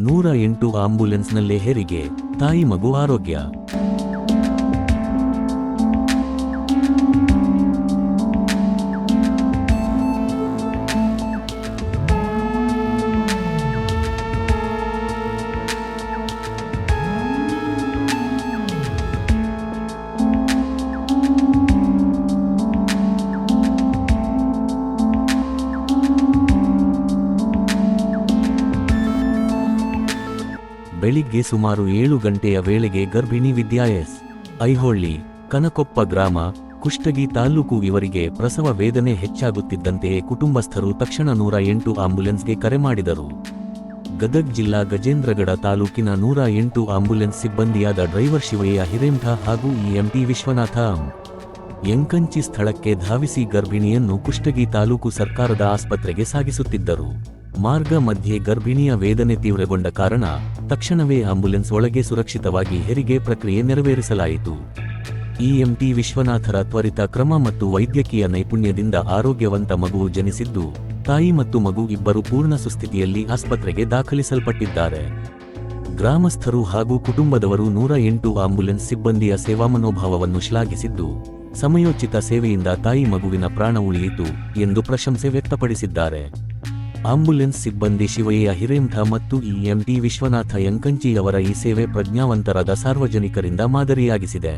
108 ಆಂಬ್ಯುಲೆನ್ಸ್ನಲ್ಲೇ ಹೆರಿಗೆ, ತಾಯಿ ಮಗು ಆರೋಗ್ಯ. ಬೆಳಿಗ್ಗೆ ಸುಮಾರು 7 ಗಂಟೆಯ ವೇಳೆಗೆ ಗರ್ಭಿಣಿ ವಿದ್ಯಾ ಎಸ್. ಐಹೊಳ್ಳಿ, ಕನಕೊಪ್ಪ ಗ್ರಾಮ, ಕುಷ್ಟಗಿ ತಾಲೂಕು ಇವರಿಗೆ ಪ್ರಸವ ವೇದನೆ ಹೆಚ್ಚಾಗುತ್ತಿದ್ದಂತೆಯೇ ಕುಟುಂಬಸ್ಥರು ತಕ್ಷಣ 108 ಆಂಬ್ಯುಲೆನ್ಸ್ಗೆ ಕರೆ ಮಾಡಿದರು. ಗದಗ್ ಜಿಲ್ಲಾ ಗಜೇಂದ್ರಗಡ ತಾಲೂಕಿನ 108 ಆಂಬ್ಯುಲೆನ್ಸ್ ಸಿಬ್ಬಂದಿಯಾದ ಡ್ರೈವರ್ ಶಿವಯ್ಯ ಹಿರೇಮಠ ಹಾಗೂ ಎಂಟಿ ವಿಶ್ವನಾಥ ಎಂಕಂಚಿ ಸ್ಥಳಕ್ಕೆ ಧಾವಿಸಿ ಗರ್ಭಿಣಿಯನ್ನು ಕುಷ್ಟಗಿ ತಾಲೂಕು ಸರ್ಕಾರದ ಆಸ್ಪತ್ರೆಗೆ ಸಾಗಿಸುತ್ತಿದ್ದರು. ಮಾರ್ಗ ಮಧ್ಯೆ ಗರ್ಭಿಣಿಯ ವೇದನೆ ತೀವ್ರಗೊಂಡ ಕಾರಣ ತಕ್ಷಣವೇ ಆಂಬ್ಯುಲೆನ್ಸ್ ಒಳಗೆ ಸುರಕ್ಷಿತವಾಗಿ ಹೆರಿಗೆ ಪ್ರಕ್ರಿಯೆ ನೆರವೇರಿಸಲಾಯಿತು. ಎಂಟಿ ವಿಶ್ವನಾಥರ ತ್ವರಿತ ಕ್ರಮ ಮತ್ತು ವೈದ್ಯಕೀಯ ನೈಪುಣ್ಯದಿಂದ ಆರೋಗ್ಯವಂತ ಮಗುವು ಜನಿಸಿದ್ದು, ತಾಯಿ ಮತ್ತು ಮಗು ಇಬ್ಬರು ಪೂರ್ಣ ಸುಸ್ಥಿತಿಯಲ್ಲಿ ಆಸ್ಪತ್ರೆಗೆ ದಾಖಲಿಸಲ್ಪಟ್ಟಿದ್ದಾರೆ. ಗ್ರಾಮಸ್ಥರು ಹಾಗೂ ಕುಟುಂಬದವರು 108 ಆಂಬ್ಯುಲೆನ್ಸ್ ಸಿಬ್ಬಂದಿಯ ಸೇವಾ ಮನೋಭಾವವನ್ನು ಶ್ಲಾಘಿಸಿದ್ದು, ಸಮಯೋಚಿತ ಸೇವೆಯಿಂದ ತಾಯಿ ಮಗುವಿನ ಪ್ರಾಣ ಉಳಿಯಿತು ಎಂದು ಪ್ರಶಂಸೆ ವ್ಯಕ್ತಪಡಿಸಿದ್ದಾರೆ. ಆಂಬ್ಯುಲೆನ್ಸ್ ಸಿಬ್ಬಂದಿ ಶಿವಯ್ಯ ಹಿರೇಮಠ ಮತ್ತು ಎಂಟಿ ವಿಶ್ವನಾಥ ಎಂಕಂಚಿಯವರ ಈ ಸೇವೆ ಪ್ರಜ್ಞಾವಂತರಾದ ಸಾರ್ವಜನಿಕರಿಂದ ಮಾದರಿಯಾಗಿಸಿದೆ.